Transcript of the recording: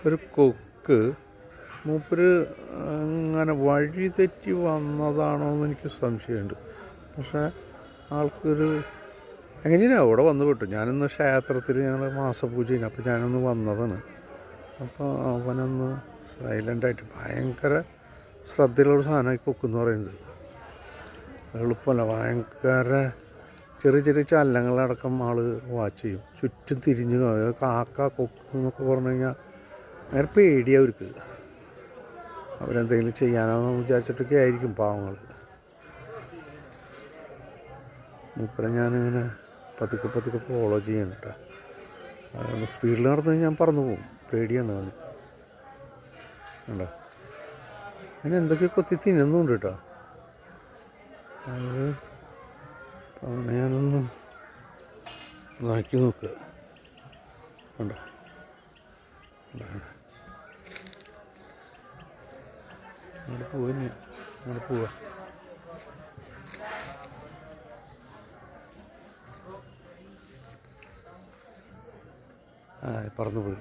ഒരു കൊക്ക് മൂപ്പര് അങ്ങനെ വഴി തെറ്റി വന്നതാണോ എന്ന് എനിക്ക് സംശയമുണ്ട്. പക്ഷേ ആൾക്കൊരു എങ്ങനെയാണ് അവിടെ വന്ന് വിട്ടു. ഞാനിന്ന് ക്ഷേത്രത്തിൽ ഞങ്ങൾ മാസപൂജയാണ്, അപ്പോൾ ഞാനൊന്ന് വന്നതാണ്. അപ്പോൾ അവനൊന്ന് സൈലൻ്റായിട്ട് ഭയങ്കര ശ്രദ്ധയിലുള്ള സാധനമായി കൊക്കെന്ന് പറയുന്നത്. എളുപ്പമല്ല, ഭയങ്കര ചെറിയ ചെറിയ ചലനങ്ങളടക്കം ആൾ വാച്ച് ചെയ്യും. ചുറ്റും തിരിഞ്ഞ് കാക്ക കൊക്ക് എന്നൊക്കെ പറഞ്ഞു കഴിഞ്ഞാൽ അങ്ങനെ പേടിയാണ് അവർക്ക്. അവരെന്തെങ്കിലും ചെയ്യാനാണെന്ന് വിചാരിച്ചിട്ടൊക്കെ ആയിരിക്കും പാവങ്ങൾ. മൂപ്പരെ ഞാനിങ്ങനെ പതുക്കെ പതുക്കെ ഫോളോ ചെയ്യണം കേട്ടോ. സ്പീഡിൽ നടന്നു ഞാൻ പറന്നു പോകും, പേടിയാണ് അവന്. കണ്ടോ, അങ്ങനെ എന്തൊക്കെ കൊത്തി തിന്നുന്നുണ്ട് കേട്ടോ. അത് അവനെ ഞാനൊന്ന് നോക്കി നോക്കുക. കണ്ടോ, അങ്ങോട്ട് പോയി, അങ്ങോട്ട് പോവാ. പറന്നു പോയി.